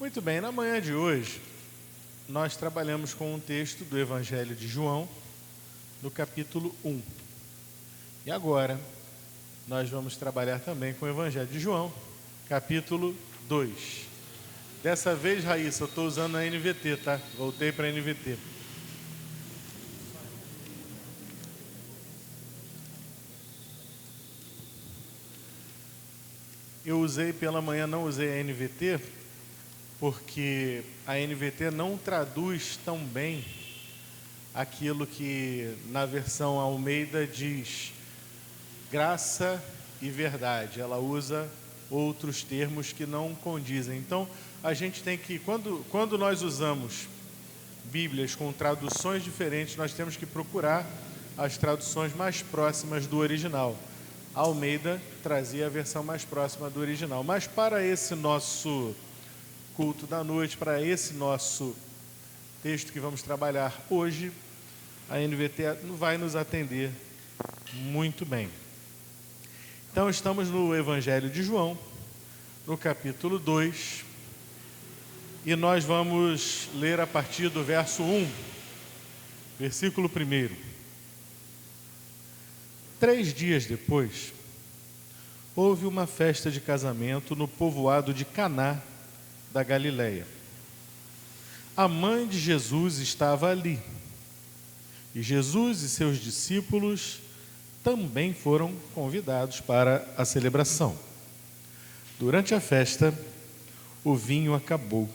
Muito bem, na manhã de hoje, nós trabalhamos com um texto do Evangelho de João, no capítulo 1. E agora, nós vamos trabalhar também com o Evangelho de João, capítulo 2. Dessa vez, Raíssa, eu estou usando a NVT, tá? Voltei para a NVT. Eu usei pela manhã, não usei a NVT, porque a NVT não traduz tão bem aquilo que na versão Almeida diz graça e verdade. Ela usa outros termos que não condizem. Então, a gente tem que, quando nós usamos Bíblias com traduções diferentes, nós temos que procurar as traduções mais próximas do original. A Almeida trazia a versão mais próxima do original. Mas para esse nosso culto da noite, para esse nosso texto que vamos trabalhar hoje, a NVT vai nos atender muito bem. Então, estamos no Evangelho de João, no capítulo 2, e nós vamos ler a partir do verso 1, versículo 1. 3 dias depois, houve uma festa de casamento no povoado de Caná da Galileia. A mãe de Jesus estava ali, e Jesus e seus discípulos também foram convidados para a celebração. Durante a festa, o vinho acabou,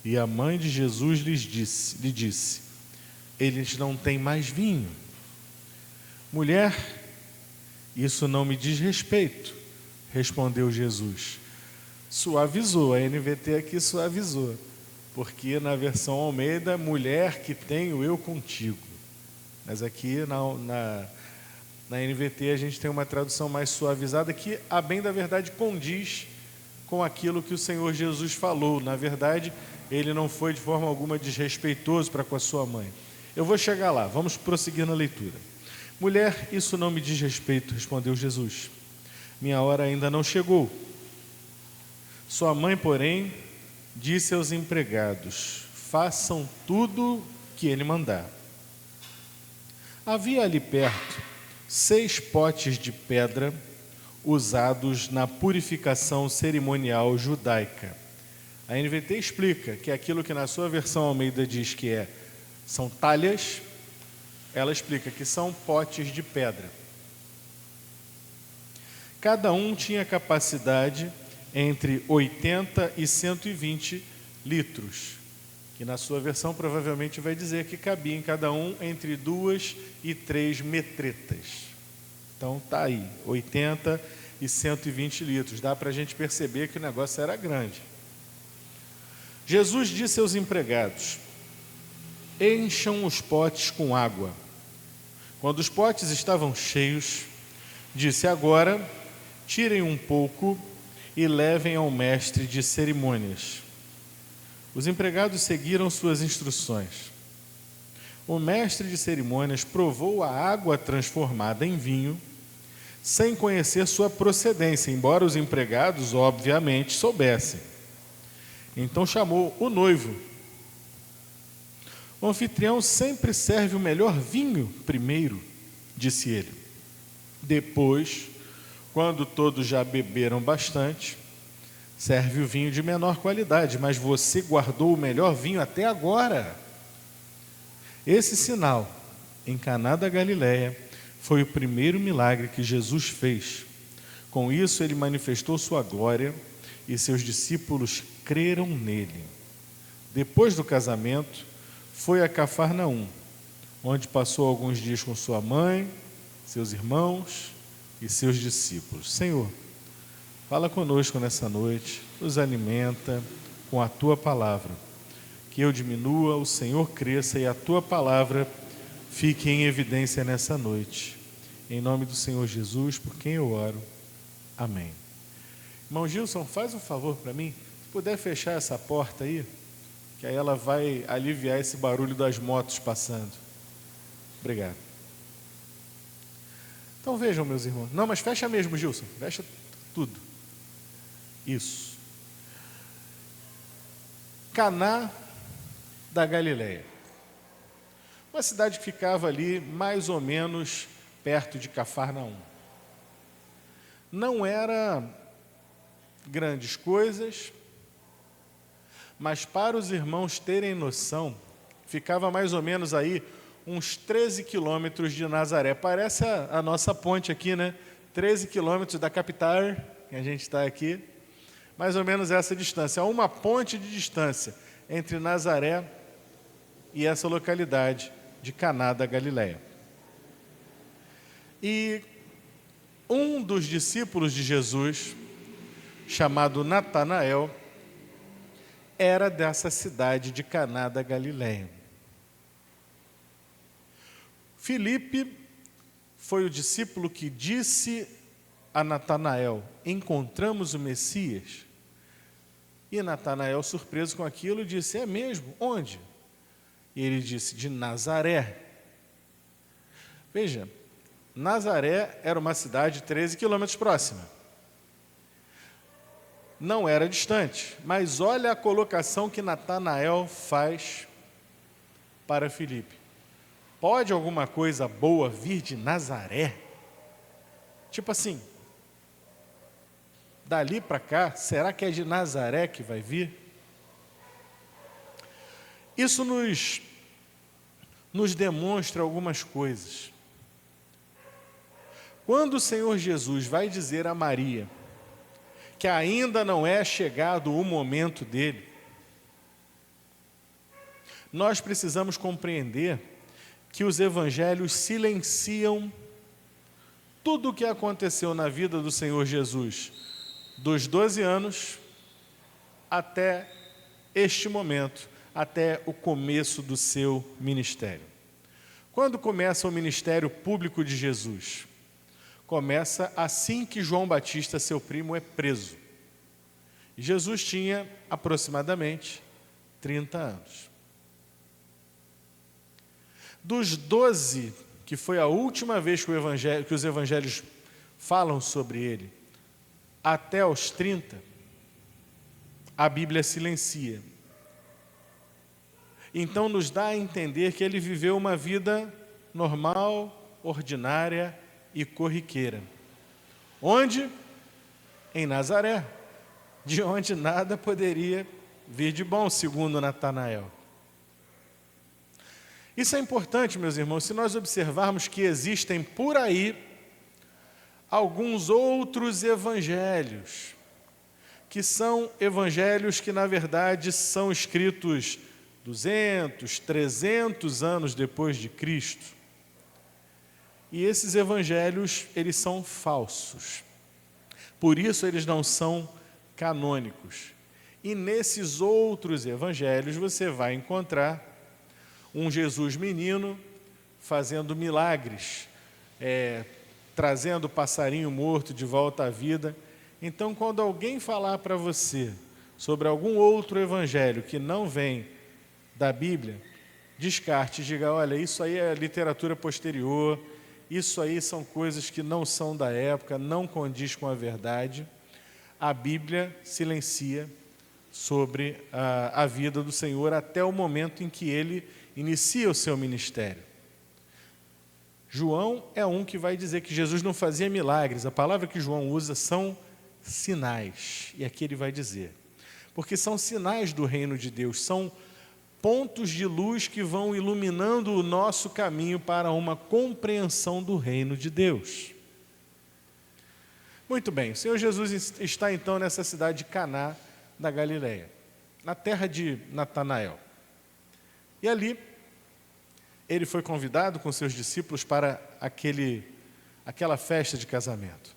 e a mãe de Jesus lhe disse: eles não têm mais vinho. Mulher, isso não me diz respeito, respondeu Jesus. Suavizou, a NVT aqui suavizou, porque na versão Almeida, mulher que tenho eu contigo. Mas aqui na NVT a gente tem uma tradução mais suavizada que, a bem da verdade, condiz com aquilo que o Senhor Jesus falou. Na verdade, ele não foi de forma alguma desrespeitoso para com a sua mãe. Eu vou chegar lá, vamos prosseguir na leitura. Mulher, isso não me diz respeito, respondeu Jesus. Minha hora ainda não chegou. Sua mãe, porém, disse aos empregados: façam tudo que ele mandar. Havia ali perto 6 potes de pedra usados na purificação cerimonial judaica. A NVT explica que aquilo que na sua versão Almeida diz que são talhas, ela explica que são potes de pedra. Cada um tinha capacidade entre 80 e 120 litros, que na sua versão provavelmente vai dizer que cabia em cada um entre 2 e 3 metretas. Então tá aí, 80 e 120 litros. Dá para a gente perceber que o negócio era grande. Jesus disse aos empregados: encham os potes com água. Quando os potes estavam cheios, disse: agora tirem um pouco e levem ao mestre de cerimônias. Os empregados seguiram suas instruções. O mestre de cerimônias provou a água transformada em vinho, sem conhecer sua procedência, embora os empregados, obviamente, soubessem. Então chamou o noivo. O anfitrião sempre serve o melhor vinho primeiro, disse ele. Depois, quando todos já beberam bastante, serve o vinho de menor qualidade, mas você guardou o melhor vinho até agora. Esse sinal, em Caná da Galileia, foi o primeiro milagre que Jesus fez. Com isso, ele manifestou sua glória e seus discípulos creram nele. Depois do casamento, foi a Cafarnaum, onde passou alguns dias com sua mãe, seus irmãos e seus discípulos. Senhor, fala conosco nessa noite, nos alimenta com a Tua palavra. Que eu diminua, o Senhor cresça e a Tua palavra fique em evidência nessa noite. Em nome do Senhor Jesus, por quem eu oro. Amém. Irmão Gilson, faz um favor para mim. Se puder fechar essa porta aí, que aí ela vai aliviar esse barulho das motos passando. Obrigado. Então vejam, meus irmãos. Não, mas fecha mesmo, Gilson. Fecha tudo. Isso. Caná da Galileia. Uma cidade que ficava ali mais ou menos perto de Cafarnaum. Não era grandes coisas, mas para os irmãos terem noção, ficava mais ou menos aí uns 13 quilômetros de Nazaré. Parece a nossa ponte aqui, né? 13 quilômetros da capital, que a gente está aqui. Mais ou menos essa distância. Há uma ponte de distância entre Nazaré e essa localidade de Caná da Galileia. E um dos discípulos de Jesus, chamado Natanael, era dessa cidade de Caná da Galileia. Filipe foi o discípulo que disse a Natanael: encontramos o Messias? E Natanael, surpreso com aquilo, disse: é mesmo? Onde? E ele disse: de Nazaré. Veja, Nazaré era uma cidade 13 quilômetros próxima. Não era distante, mas olha a colocação que Natanael faz para Filipe. Pode alguma coisa boa vir de Nazaré? Tipo assim, dali para cá, será que é de Nazaré que vai vir? Isso nos demonstra algumas coisas. Quando o Senhor Jesus vai dizer a Maria que ainda não é chegado o momento dele, nós precisamos compreender que os evangelhos silenciam tudo o que aconteceu na vida do Senhor Jesus, dos 12 anos até este momento, até o começo do seu ministério. Quando começa o ministério público de Jesus? Começa assim que João Batista, seu primo, é preso. Jesus tinha aproximadamente 30 anos. Dos 12, que foi a última vez que os evangelhos falam sobre ele, até os 30, a Bíblia silencia. Então nos dá a entender que ele viveu uma vida normal, ordinária e corriqueira. Onde? Em Nazaré, de onde nada poderia vir de bom, segundo Natanael. Isso é importante, meus irmãos, se nós observarmos que existem por aí alguns outros evangelhos, que são evangelhos que, na verdade, são escritos 200, 300 anos depois de Cristo. E esses evangelhos, eles são falsos. Por isso, eles não são canônicos. E nesses outros evangelhos, você vai encontrar um Jesus menino fazendo milagres, trazendo o passarinho morto de volta à vida. Então, quando alguém falar para você sobre algum outro evangelho que não vem da Bíblia, descarte e diga: olha, isso aí é literatura posterior, isso aí são coisas que não são da época, não condiz com a verdade. A Bíblia silencia sobre a vida do Senhor até o momento em que ele inicia o seu ministério. João é um que vai dizer que Jesus não fazia milagres. A palavra que João usa são sinais. E aqui ele vai dizer, porque são sinais do reino de Deus, são pontos de luz que vão iluminando o nosso caminho para uma compreensão do reino de Deus. Muito bem, o Senhor Jesus está então nessa cidade de Caná da Galileia, na terra de Natanael. E ali, ele foi convidado com seus discípulos para aquela festa de casamento.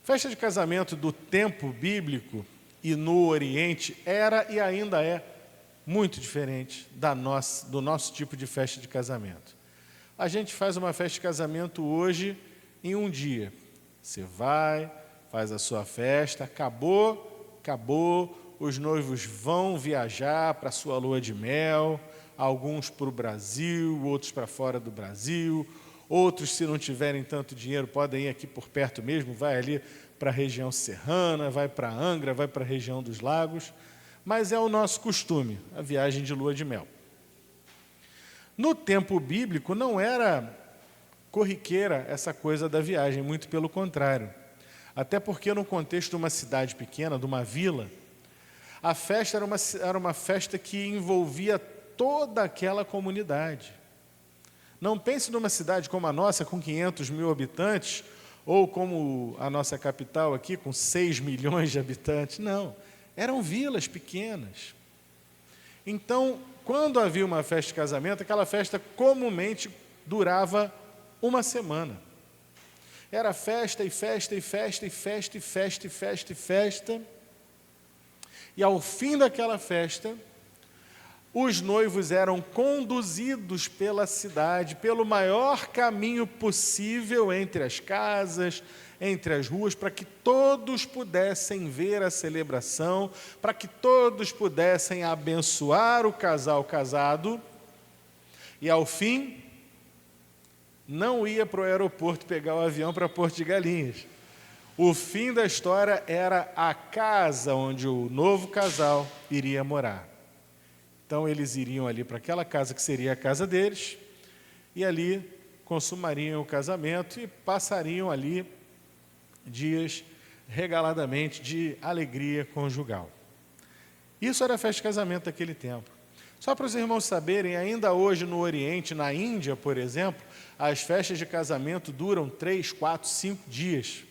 Festa de casamento do tempo bíblico e no Oriente era e ainda é muito diferente do nosso tipo de festa de casamento. A gente faz uma festa de casamento hoje em um dia. Você vai, faz a sua festa, acabou, os noivos vão viajar para a sua lua de mel, alguns para o Brasil, outros para fora do Brasil, outros, se não tiverem tanto dinheiro, podem ir aqui por perto mesmo, vai ali para a região serrana, vai para Angra, vai para a região dos lagos. mas é o nosso costume, a viagem de lua de mel. No tempo bíblico não era corriqueira essa coisa da viagem, muito pelo contrário. Até porque no contexto de uma cidade pequena, de uma vila, a festa era uma festa que envolvia toda aquela comunidade. Não pense numa cidade como a nossa, com 500 mil habitantes, ou como a nossa capital aqui, com 6 milhões de habitantes. Não, eram vilas pequenas. Então, quando havia uma festa de casamento, aquela festa comumente durava uma semana. Era festa e festa e festa e festa e festa e festa e festa. E ao fim daquela festa, os noivos eram conduzidos pela cidade, pelo maior caminho possível entre as casas, entre as ruas, para que todos pudessem ver a celebração, para que todos pudessem abençoar o casal casado. E ao fim, não ia para o aeroporto pegar o avião para Porto de Galinhas. O fim da história era a casa onde o novo casal iria morar. Então, eles iriam ali para aquela casa que seria a casa deles, e ali consumariam o casamento e passariam ali dias regaladamente de alegria conjugal. Isso era a festa de casamento daquele tempo. Só para os irmãos saberem, ainda hoje no Oriente, na Índia, por exemplo, as festas de casamento duram 3, 4, 5 dias.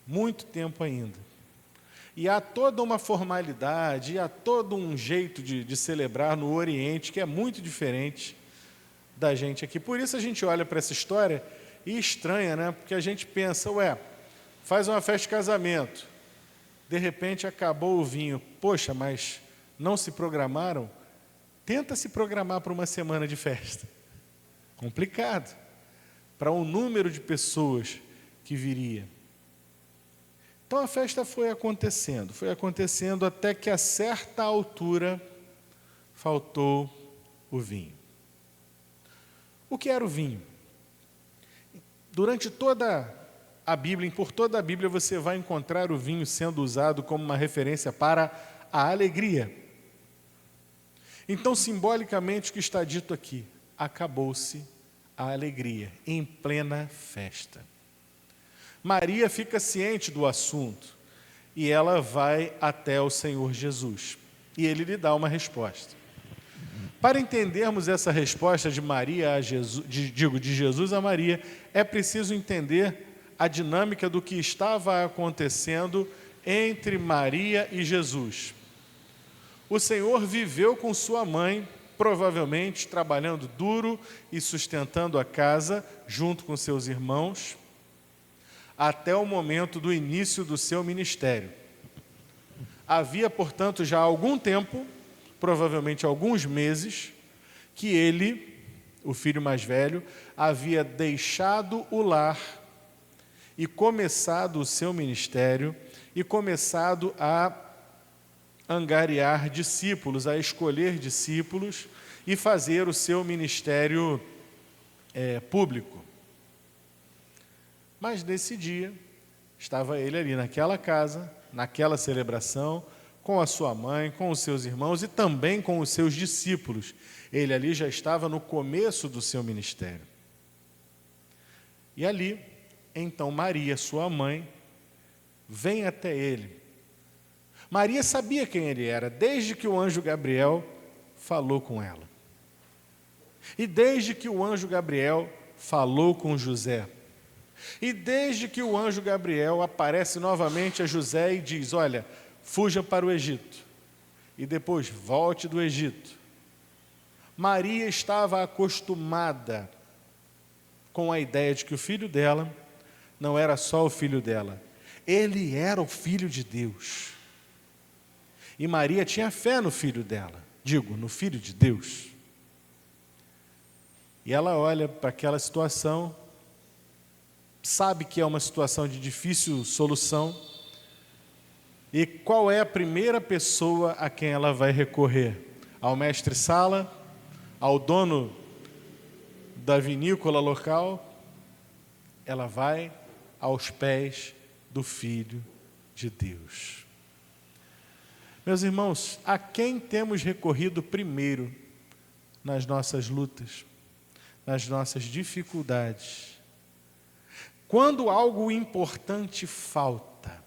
Muito tempo ainda. E há toda uma formalidade, há todo um jeito de celebrar no Oriente que é muito diferente da gente aqui. Por isso a gente olha para essa história e estranha, né? Porque a gente pensa, faz uma festa de casamento, de repente acabou o vinho. Poxa, mas não se programaram? Tenta se programar para uma semana de festa. Complicado. Para um número de pessoas que viria. Então a festa foi acontecendo até que a certa altura faltou o vinho. O que era o vinho? Durante toda a Bíblia, por toda a Bíblia, você vai encontrar o vinho sendo usado como uma referência para a alegria. Então, simbolicamente, o que está dito aqui? Acabou-se a alegria, em plena festa. Maria fica ciente do assunto e ela vai até o Senhor Jesus. E ele lhe dá uma resposta. Para entendermos essa resposta de Maria a Jesus, de Jesus a Maria, é preciso entender a dinâmica do que estava acontecendo entre Maria e Jesus. O Senhor viveu com sua mãe, provavelmente trabalhando duro e sustentando a casa, junto com seus irmãos, até o momento do início do seu ministério. Havia, portanto, já há algum tempo, provavelmente alguns meses, que ele, o filho mais velho, havia deixado o lar e começado o seu ministério e começado a angariar discípulos, a escolher discípulos e fazer o seu ministério público. Mas nesse dia, estava ele ali naquela casa, naquela celebração, com a sua mãe, com os seus irmãos e também com os seus discípulos. Ele ali já estava no começo do seu ministério. E ali, então Maria, sua mãe, vem até ele. Maria sabia quem ele era, desde que o anjo Gabriel falou com ela. E desde que o anjo Gabriel falou com José. E desde que o anjo Gabriel aparece novamente a José e diz, olha, fuja para o Egito. E depois volte do Egito. Maria estava acostumada com a ideia de que o filho dela não era só o filho dela. Ele era o filho de Deus. E Maria tinha fé no filho dela. No filho de Deus. E ela olha para aquela situação, sabe que é uma situação de difícil solução, e qual é a primeira pessoa a quem ela vai recorrer? Ao mestre-sala, ao dono da vinícola local? Ela vai aos pés do Filho de Deus. Meus irmãos, a quem temos recorrido primeiro nas nossas lutas, nas nossas dificuldades? Quando algo importante falta.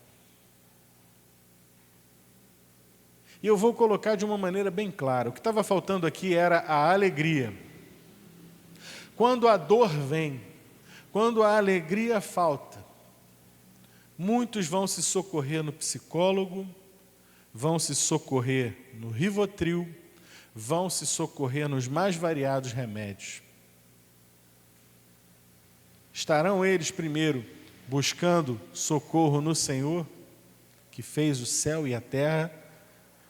E eu vou colocar de uma maneira bem clara. O que estava faltando aqui era a alegria. Quando a dor vem, quando a alegria falta, muitos vão se socorrer no psicólogo, vão se socorrer no Rivotril, vão se socorrer nos mais variados remédios. Estarão eles primeiro buscando socorro no Senhor, que fez o céu e a terra?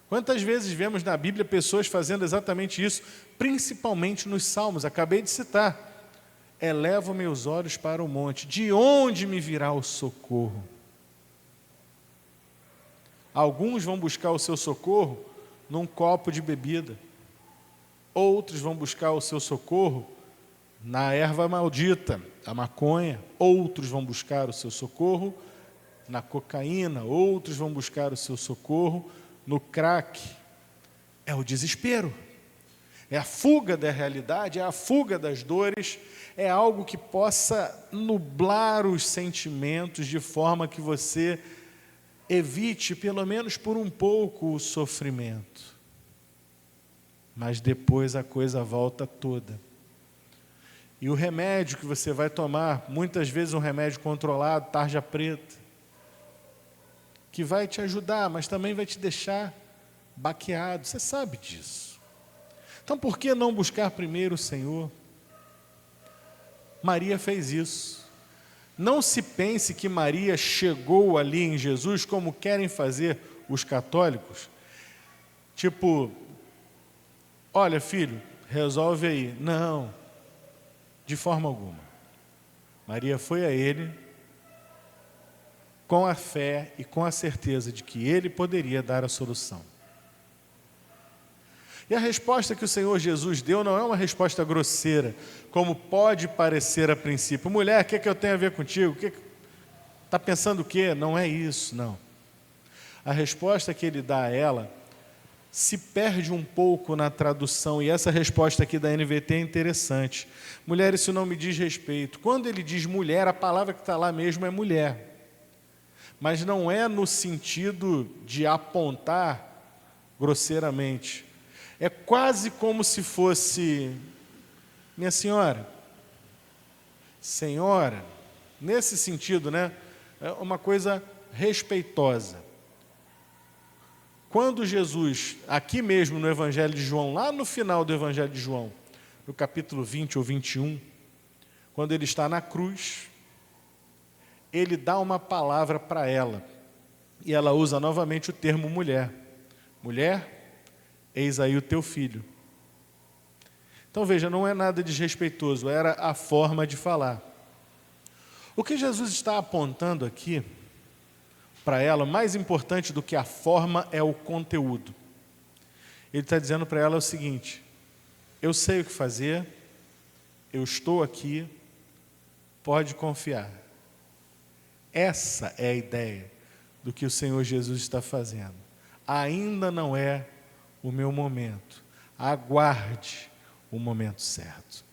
Quantas vezes vemos na Bíblia pessoas fazendo exatamente isso, principalmente nos Salmos? Acabei de citar. Elevo meus olhos para o monte. De onde me virá o socorro? Alguns vão buscar o seu socorro num copo de bebida. Outros vão buscar o seu socorro na erva maldita, a maconha. Outros vão buscar o seu socorro na cocaína. Outros vão buscar o seu socorro no crack. É o desespero. É a fuga da realidade, é a fuga das dores, é algo que possa nublar os sentimentos de forma que você evite, pelo menos por um pouco, o sofrimento. Mas depois a coisa volta toda. E o remédio que você vai tomar, muitas vezes um remédio controlado, tarja preta, que vai te ajudar, mas também vai te deixar baqueado. Você sabe disso. Então, por que não buscar primeiro o Senhor? Maria fez isso. Não se pense que Maria chegou ali em Jesus como querem fazer os católicos. Tipo, olha filho, resolve aí. Não, de forma alguma. Maria foi a ele com a fé e com a certeza de que ele poderia dar a solução. E a resposta que o Senhor Jesus deu não é uma resposta grosseira, como pode parecer a princípio. Mulher, o que é que eu tenho a ver contigo? Está pensando o quê? Não é isso, não. A resposta que ele dá a ela se perde um pouco na tradução, e essa resposta aqui da NVT é interessante. Mulher, isso não me diz respeito. Quando ele diz mulher, a palavra que está lá mesmo é mulher. Mas não é no sentido de apontar grosseiramente. É quase como se fosse, minha senhora, senhora, nesse sentido, né? É uma coisa respeitosa. Quando Jesus, aqui mesmo no Evangelho de João, lá no final do Evangelho de João, no capítulo 20 ou 21, quando ele está na cruz, ele dá uma palavra para ela, e ela usa novamente o termo mulher. Mulher, eis aí o teu filho. Então veja, não é nada desrespeitoso, era a forma de falar. O que Jesus está apontando aqui para ela, mais importante do que a forma, é o conteúdo. Ele está dizendo para ela o seguinte: eu sei o que fazer, eu estou aqui, pode confiar. Essa é a ideia do que o Senhor Jesus está fazendo. Ainda não é o meu momento. Aguarde o momento certo.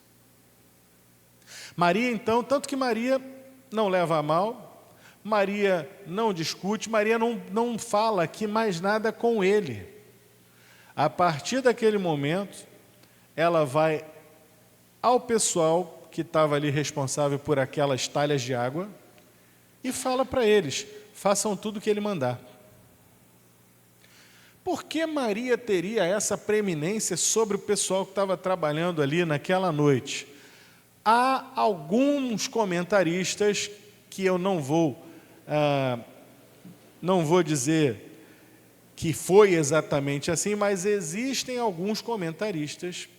Maria, então, tanto que Maria não leva a mal, Maria não discute, Maria não fala aqui mais nada com ele. A partir daquele momento, ela vai ao pessoal que estava ali responsável por aquelas talhas de água e fala para eles: façam tudo o que ele mandar. Por que Maria teria essa preeminência sobre o pessoal que estava trabalhando ali naquela noite? Há alguns comentaristas que eu não vou dizer que foi exatamente assim, mas existem alguns comentaristas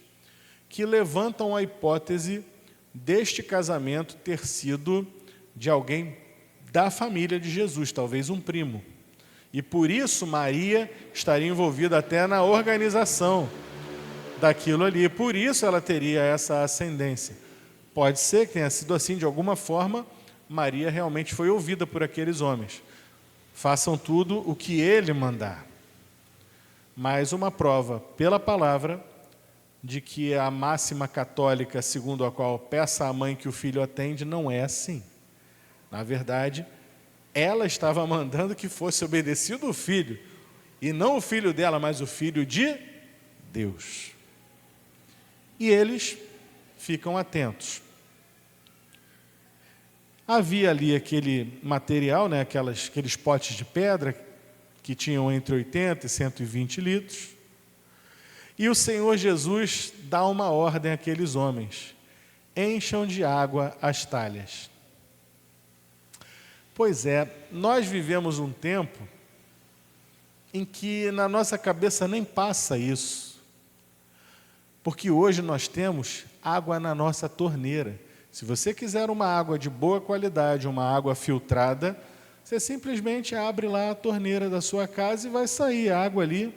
que levantam a hipótese deste casamento ter sido de alguém da família de Jesus, talvez um primo. E por isso Maria estaria envolvida até na organização daquilo ali. Por isso ela teria essa ascendência. Pode ser que tenha sido assim, de alguma forma, Maria realmente foi ouvida por aqueles homens. Façam tudo o que ele mandar. mais uma prova pela palavra de que a máxima católica, segundo a qual peça à mãe que o filho atende, não é assim. Na verdade, ela estava mandando que fosse obedecido o filho, e não o filho dela, mas o filho de Deus. E eles ficam atentos. Havia ali aquele material, né, aqueles potes de pedra que tinham entre 80 e 120 litros. E o Senhor Jesus dá uma ordem àqueles homens: encham de água as talhas. Pois é, nós vivemos um tempo em que na nossa cabeça nem passa isso. Porque hoje nós temos água na nossa torneira. Se você quiser uma água de boa qualidade, uma água filtrada, você simplesmente abre lá a torneira da sua casa e vai sair a água ali.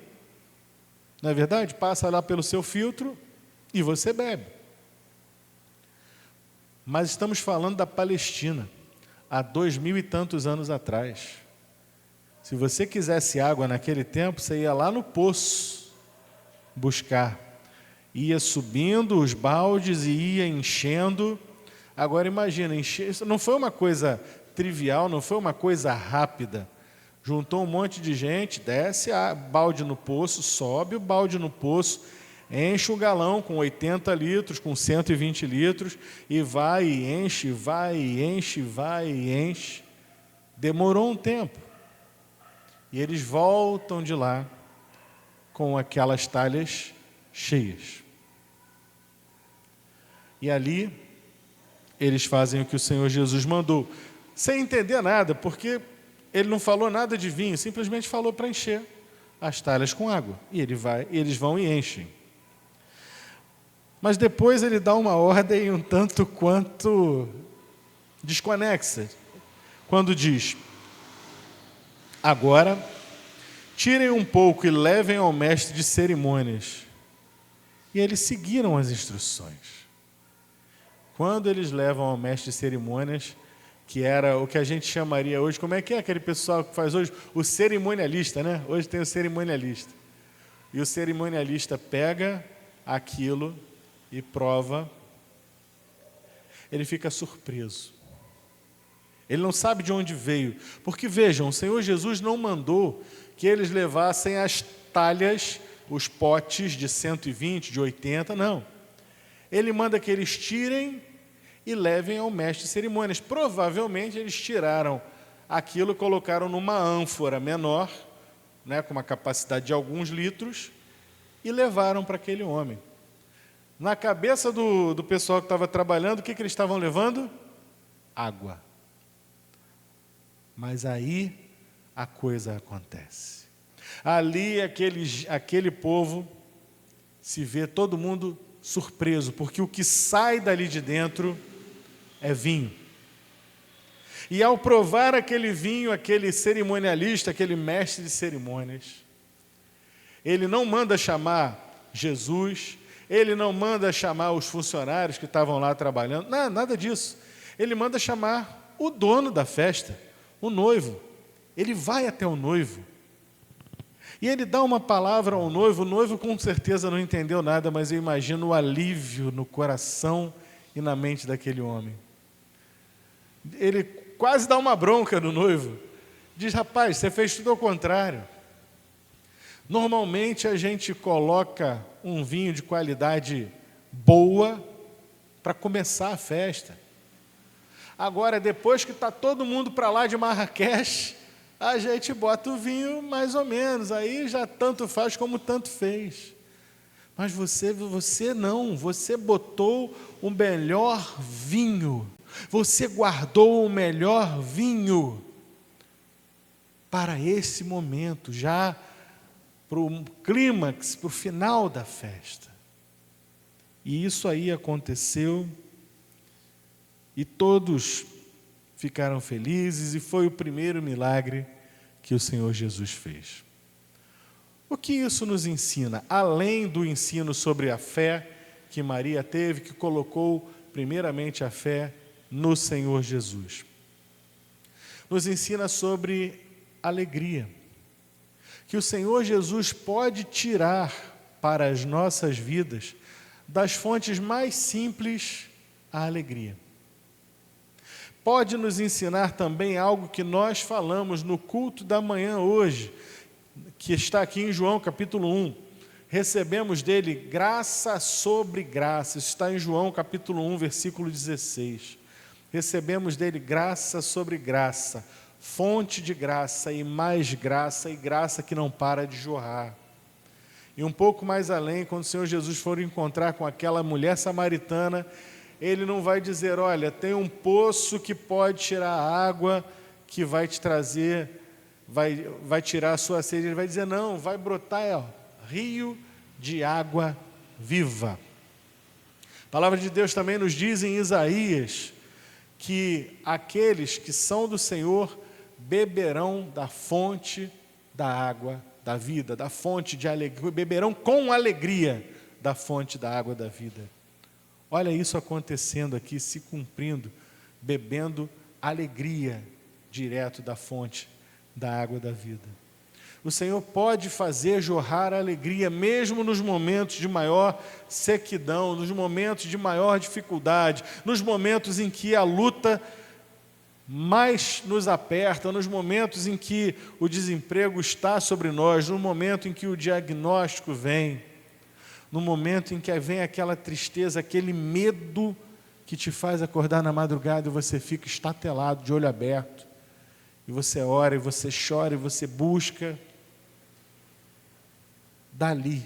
Não é verdade? Passa lá pelo seu filtro e você bebe. Mas estamos falando da Palestina, há 2000 e tantos anos atrás. Se você quisesse água naquele tempo, você ia lá no poço buscar. Ia subindo os baldes e ia enchendo. Agora imagina, isso não foi uma coisa trivial, não foi uma coisa rápida. Juntou um monte de gente, desce a balde no poço, sobe o balde no poço, enche o galão com 80 litros, com 120 litros, e vai e enche, vai e enche, vai e enche. Demorou um tempo. E eles voltam de lá com aquelas talhas cheias. E ali, eles fazem o que o Senhor Jesus mandou, sem entender nada, porque ele não falou nada de vinho, simplesmente falou para encher as talhas com água. E eles vão e enchem. Mas depois ele dá uma ordem um tanto quanto desconexa, quando diz: agora, tirem um pouco e levem ao mestre de cerimônias. E eles seguiram as instruções. Quando eles levam ao mestre de cerimônias, que era o que a gente chamaria hoje, como é que é aquele pessoal que faz hoje? O cerimonialista, né? Hoje tem o cerimonialista. E o cerimonialista pega aquilo e prova. Ele fica surpreso. Ele não sabe de onde veio. Porque, vejam, o Senhor Jesus não mandou que eles levassem as talhas, os potes de 120, de 80, não. Ele manda que eles tirem e levem ao mestre de cerimônias. Provavelmente eles tiraram aquilo e colocaram numa ânfora menor, né, com uma capacidade de alguns litros, e levaram para aquele homem. Na cabeça do pessoal que estava trabalhando, o que eles estavam levando? Água. Mas aí a coisa acontece. Ali aquele povo se vê todo mundo surpreso, porque o que sai dali de dentro é vinho. E ao provar aquele vinho, aquele cerimonialista, aquele mestre de cerimônias, ele não manda chamar Jesus, ele não manda chamar os funcionários que estavam lá trabalhando, nada disso. Ele manda chamar o dono da festa, o noivo. Ele vai até o noivo. E ele dá uma palavra ao noivo. O noivo com certeza não entendeu nada, mas eu imagino o alívio no coração e na mente daquele homem. Ele quase dá uma bronca no noivo. Diz: rapaz, você fez tudo ao contrário. Normalmente a gente coloca um vinho de qualidade boa para começar a festa. Agora, depois que está todo mundo para lá de Marrakech, a gente bota o vinho mais ou menos, aí já tanto faz como tanto fez. Mas você não, você botou o melhor vinho, você guardou o melhor vinho para esse momento, já para o clímax, para o final da festa. E isso aí aconteceu, e todos ficaram felizes, e foi o primeiro milagre que o Senhor Jesus fez. O que isso nos ensina? Além do ensino sobre a fé que Maria teve, que colocou primeiramente a fé no Senhor Jesus. Nos ensina sobre alegria. que o Senhor Jesus pode tirar para as nossas vidas das fontes mais simples a alegria. Pode nos ensinar também algo que nós falamos no culto da manhã hoje, que está aqui em João capítulo 1. Recebemos dele graça sobre graça. Isso está em João capítulo 1, versículo 16. Recebemos dele graça sobre graça, fonte de graça e graça que não para de jorrar. E um pouco mais além, quando o Senhor Jesus for encontrar com aquela mulher samaritana, ele não vai dizer, olha, tem um poço que pode tirar a água, que vai te trazer, vai tirar a sua sede. Ele vai dizer, não, vai brotar rio de água viva. A palavra de Deus também nos diz em Isaías, que aqueles que são do Senhor beberão da fonte da água da vida, da fonte de alegria, beberão com alegria da fonte da água da vida. Olha isso acontecendo aqui, se cumprindo, bebendo alegria direto da fonte da água da vida. O Senhor pode fazer jorrar a alegria, mesmo nos momentos de maior sequidão, nos momentos de maior dificuldade, nos momentos em que a luta mais nos aperta, nos momentos em que o desemprego está sobre nós, no momento em que o diagnóstico vem, no momento em que vem aquela tristeza, aquele medo que te faz acordar na madrugada e você fica estatelado, de olho aberto, e você ora, e você chora, e você busca. Dali,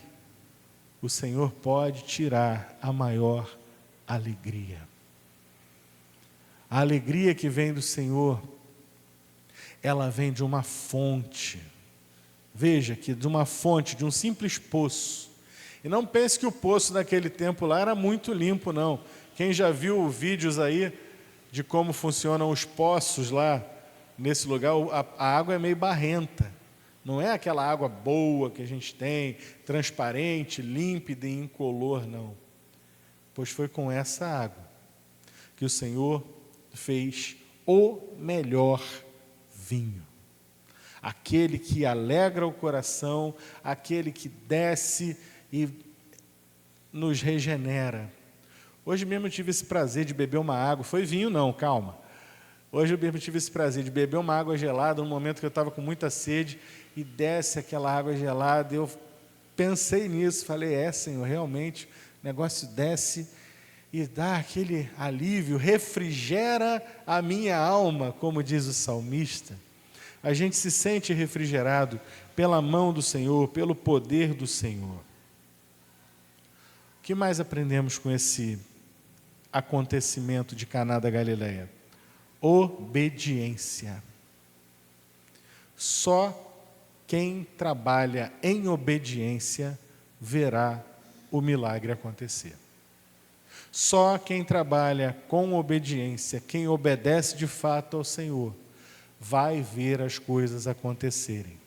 o Senhor pode tirar a maior alegria. A alegria que vem do Senhor, ela vem de uma fonte. Veja que de uma fonte, de um simples poço. E não pense que o poço naquele tempo lá era muito limpo, não. Quem já viu vídeos aí de como funcionam os poços lá, nesse lugar, a água é meio barrenta. Não é aquela água boa que a gente tem, transparente, límpida e incolor, não. Pois foi com essa água que o Senhor fez o melhor vinho. Aquele que alegra o coração, aquele que desce e nos regenera. Hoje mesmo eu tive esse prazer de beber uma água, foi vinho não, calma. Hoje eu mesmo tive esse prazer de beber uma água gelada, num momento que eu estava com muita sede, e desce aquela água gelada, eu pensei nisso, falei, Senhor, realmente, o negócio desce e dá aquele alívio, refrigera a minha alma, como diz o salmista. A gente se sente refrigerado pela mão do Senhor, pelo poder do Senhor. O que mais aprendemos com esse acontecimento de Caná da Galileia? Obediência. Só quem trabalha em obediência verá o milagre acontecer. Só quem trabalha com obediência, quem obedece de fato ao Senhor, vai ver as coisas acontecerem.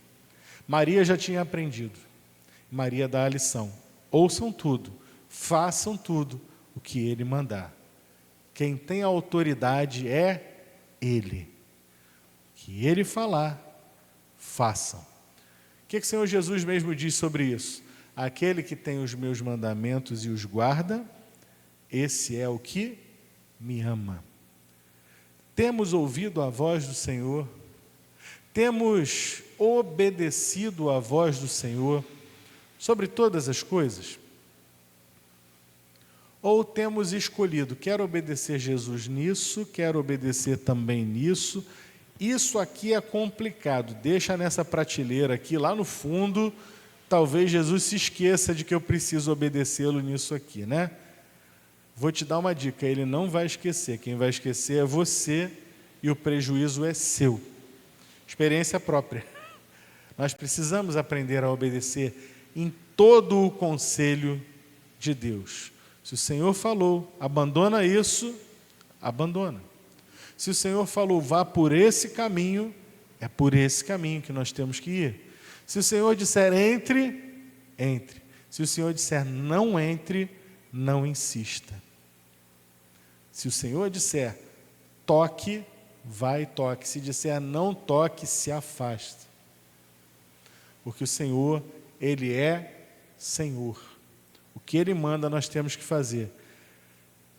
Maria já tinha aprendido. Maria dá a lição. Ouçam tudo, façam tudo o que Ele mandar. Quem tem autoridade é Ele. O que Ele falar, façam. O que o Senhor Jesus mesmo diz sobre isso? Aquele que tem os meus mandamentos e os guarda, esse é o que me ama. Temos ouvido a voz do Senhor, temos obedecido à voz do Senhor sobre todas as coisas? Ou temos escolhido, quero obedecer Jesus nisso, quero obedecer também nisso, isso aqui é complicado, deixa nessa prateleira aqui, lá no fundo, talvez Jesus se esqueça de que eu preciso obedecê-lo nisso aqui, né? Vou te dar uma dica, ele não vai esquecer, quem vai esquecer é você e o prejuízo é seu. Experiência própria. Nós precisamos aprender a obedecer em todo o conselho de Deus. Se o Senhor falou, abandona isso, abandona. Se o Senhor falou, vá por esse caminho, é por esse caminho que nós temos que ir. Se o Senhor disser entre, entre. Se o Senhor disser não entre, não insista. Se o Senhor disser toque, vai e toque. Se disser não toque, se afaste. porque o Senhor, Ele é Senhor. O que Ele manda nós temos que fazer.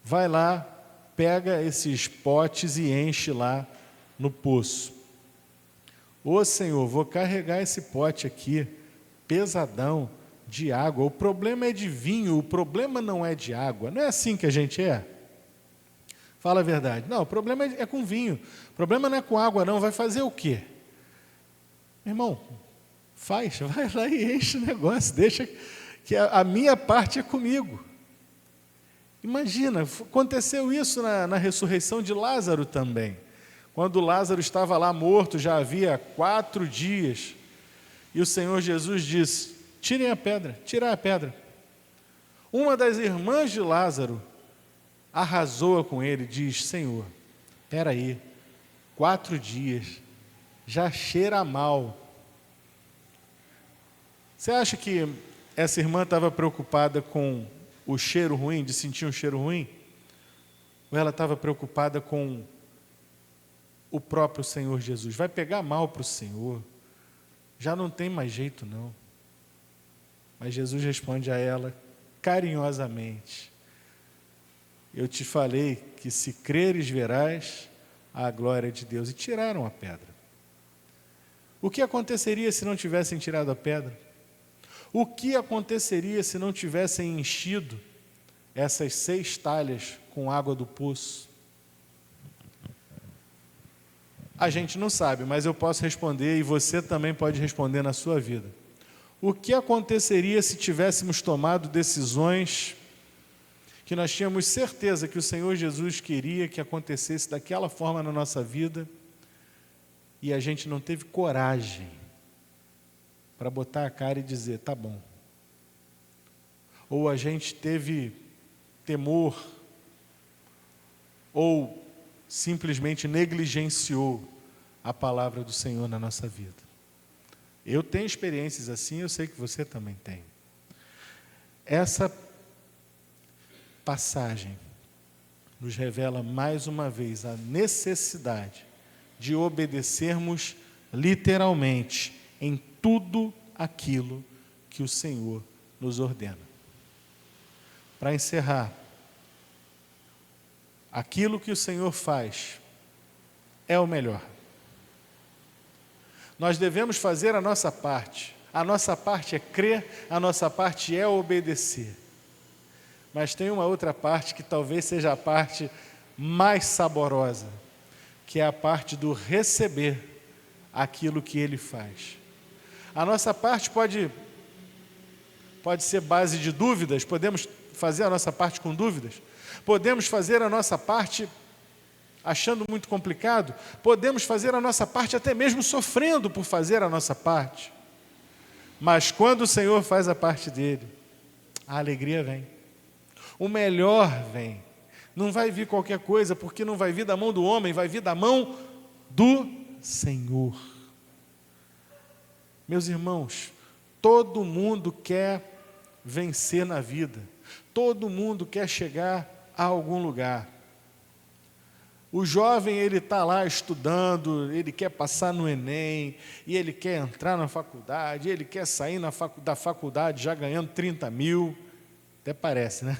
Vai lá, pega esses potes e enche lá no poço. Ô Senhor, vou carregar esse pote aqui, pesadão, de água. O problema é de vinho, o problema não é de água. Não é assim que a gente é? Fala a verdade. Não, o problema é com vinho. O problema não é com água, não. Vai fazer o quê? Meu irmão, vai lá e enche o negócio. Deixa que a minha parte é comigo. Imagina, aconteceu isso na ressurreição de Lázaro também. Quando Lázaro estava lá morto, já havia 4 dias. E o Senhor Jesus disse, tirai a pedra. Uma das irmãs de Lázaro arrasou com ele, diz, Senhor, espera aí, 4 dias, já cheira mal. Você acha que essa irmã estava preocupada com o cheiro ruim, de sentir um cheiro ruim? Ou ela estava preocupada com o próprio Senhor Jesus? Vai pegar mal para o Senhor, já não tem mais jeito não. Mas Jesus responde a ela carinhosamente, eu te falei que se creres verás a glória de Deus. E tiraram a pedra. O que aconteceria se não tivessem tirado a pedra? O que aconteceria se não tivessem enchido essas 6 talhas com água do poço? A gente não sabe, mas eu posso responder e você também pode responder na sua vida. O que aconteceria se tivéssemos tomado decisões que nós tínhamos certeza que o Senhor Jesus queria que acontecesse daquela forma na nossa vida e a gente não teve coragem para botar a cara e dizer, tá bom. Ou a gente teve temor, ou simplesmente negligenciou a palavra do Senhor na nossa vida. Eu tenho experiências assim, eu sei que você também tem. Essa passagem nos revela mais uma vez a necessidade de obedecermos literalmente em tudo aquilo que o Senhor nos ordena. Para encerrar, aquilo que o Senhor faz é o melhor. Nós devemos fazer a nossa parte. A nossa parte é crer, a nossa parte é obedecer. Mas tem uma outra parte que talvez seja a parte mais saborosa, que é a parte do receber aquilo que Ele faz. A nossa parte pode ser base de dúvidas, podemos fazer a nossa parte com dúvidas, podemos fazer a nossa parte achando muito complicado, podemos fazer a nossa parte até mesmo sofrendo por fazer a nossa parte. Mas quando o Senhor faz a parte dele, a alegria vem. O melhor vem. Não vai vir qualquer coisa, porque não vai vir da mão do homem, vai vir da mão do Senhor. Meus irmãos, todo mundo quer vencer na vida. Todo mundo quer chegar a algum lugar. O jovem, ele está lá estudando, ele quer passar no Enem, e ele quer entrar na faculdade, ele quer sair da faculdade já ganhando 30 mil, até parece, né?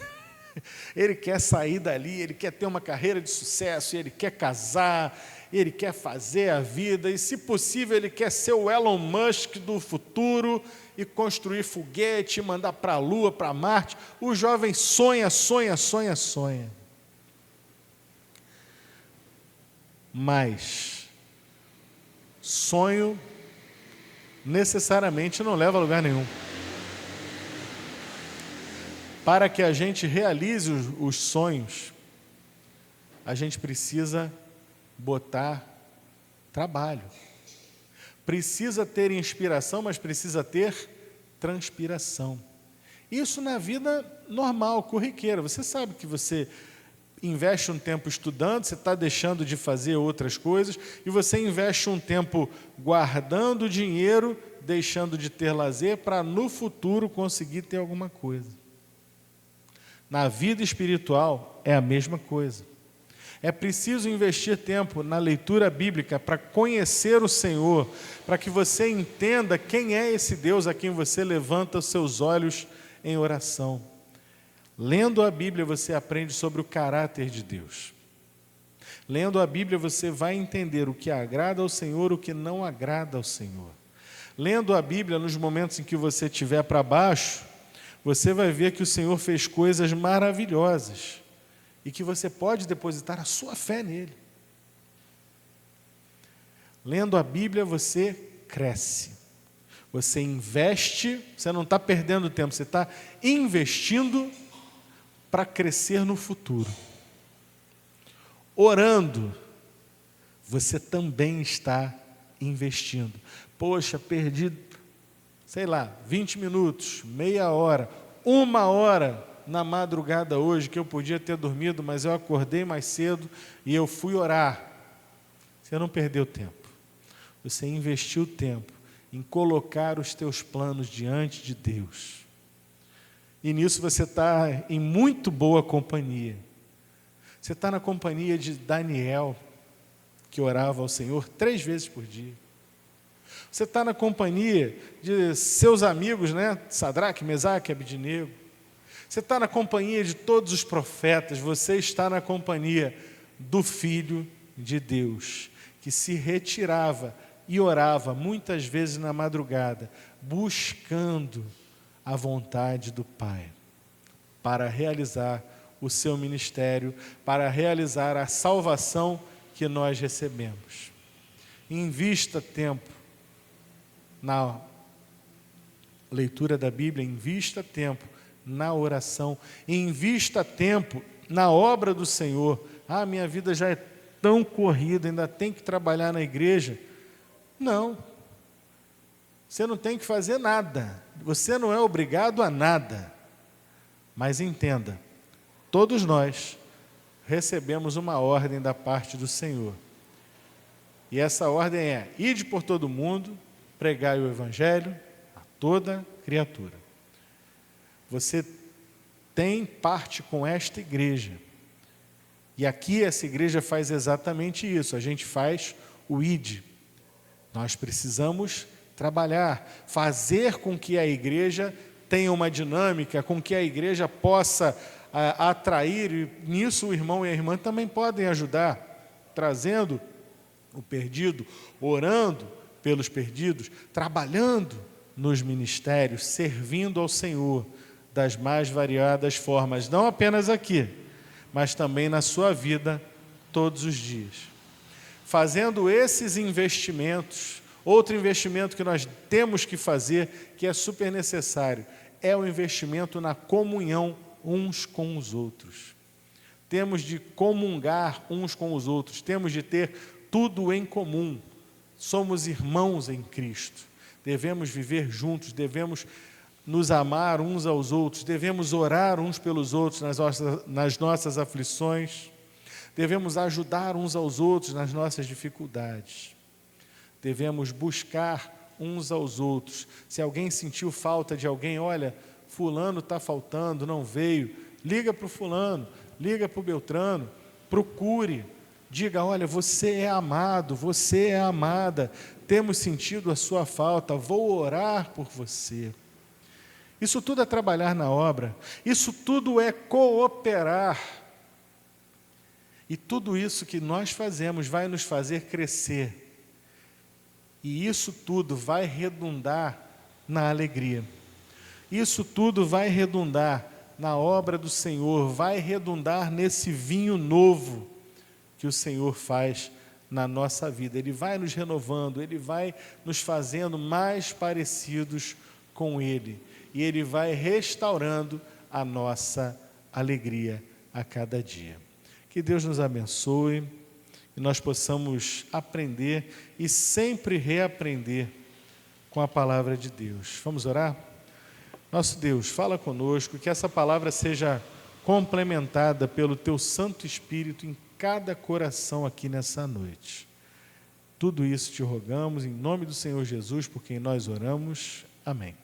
Ele quer sair dali, ele quer ter uma carreira de sucesso, ele quer casar, ele quer fazer a vida, e se possível ele quer ser o Elon Musk do futuro, e construir foguete, mandar para a Lua, para Marte. O jovem sonha. Mas sonho necessariamente não leva a lugar nenhum. Para que a gente realize os sonhos, a gente precisa botar trabalho. Precisa ter inspiração, mas precisa ter transpiração. Isso na vida normal, corriqueira. Você sabe que você investe um tempo estudando, você está deixando de fazer outras coisas, e você investe um tempo guardando dinheiro, deixando de ter lazer, para no futuro conseguir ter alguma coisa. Na vida espiritual é a mesma coisa. É preciso investir tempo na leitura bíblica para conhecer o Senhor, para que você entenda quem é esse Deus a quem você levanta os seus olhos em oração. Lendo a Bíblia, você aprende sobre o caráter de Deus. Lendo a Bíblia, você vai entender o que agrada ao Senhor, o que não agrada ao Senhor. Lendo a Bíblia, nos momentos em que você estiver para baixo, você vai ver que o Senhor fez coisas maravilhosas e que você pode depositar a sua fé nele. Lendo a Bíblia, você cresce, você investe, você não está perdendo tempo, você está investindo para crescer no futuro. Orando, você também está investindo. Poxa, perdi, 20 minutos, meia hora, 1 hora na madrugada hoje, que eu podia ter dormido, mas eu acordei mais cedo e eu fui orar. Você não perdeu tempo. Você investiu tempo em colocar os teus planos diante de Deus. E nisso você está em muito boa companhia. Você está na companhia de Daniel, que orava ao Senhor 3 vezes por dia. Você está na companhia de seus amigos, Sadraque, Mesaque, Abednego. Você está na companhia de todos os profetas. Você está na companhia do Filho de Deus, que se retirava e orava muitas vezes na madrugada, buscando a vontade do Pai, para realizar o seu ministério, para realizar a salvação que nós recebemos. Invista tempo na leitura da Bíblia, invista tempo na oração, invista tempo na obra do Senhor. Minha vida já é tão corrida, ainda tem que trabalhar na igreja. Não, você não tem que fazer nada, você não é obrigado a nada, mas entenda, todos nós recebemos uma ordem da parte do Senhor, e essa ordem é: ide por todo mundo, pregai o Evangelho a toda criatura. Você tem parte com esta igreja, e aqui essa igreja faz exatamente isso, a gente faz o ide. Nós precisamos trabalhar, fazer com que a igreja tenha uma dinâmica, com que a igreja possa atrair, e nisso o irmão e a irmã também podem ajudar, trazendo o perdido, orando pelos perdidos, trabalhando nos ministérios, servindo ao Senhor das mais variadas formas, não apenas aqui, mas também na sua vida todos os dias. Fazendo esses investimentos, outro investimento que nós temos que fazer, que é super necessário, é o investimento na comunhão uns com os outros. Temos de comungar uns com os outros, temos de ter tudo em comum. Somos irmãos em Cristo, devemos viver juntos, devemos nos amar uns aos outros, devemos orar uns pelos outros nas nossas aflições, devemos ajudar uns aos outros nas nossas dificuldades, devemos buscar uns aos outros. Se alguém sentiu falta de alguém, olha, fulano está faltando, não veio, liga para o fulano, liga para o Beltrano, procure, diga, olha, você é amado, você é amada, temos sentido a sua falta, vou orar por você. Isso tudo é trabalhar na obra, isso tudo é cooperar. E tudo isso que nós fazemos vai nos fazer crescer. E isso tudo vai redundar na alegria. Isso tudo vai redundar na obra do Senhor, vai redundar nesse vinho novo que o Senhor faz na nossa vida. Ele vai nos renovando, Ele vai nos fazendo mais parecidos com Ele. E Ele vai restaurando a nossa alegria a cada dia. Que Deus nos abençoe e nós possamos aprender e sempre reaprender com a palavra de Deus. Vamos orar? Nosso Deus, fala conosco, que essa palavra seja complementada pelo Teu Santo Espírito em cada coração aqui nessa noite. Tudo isso te rogamos em nome do Senhor Jesus, por quem nós oramos. Amém.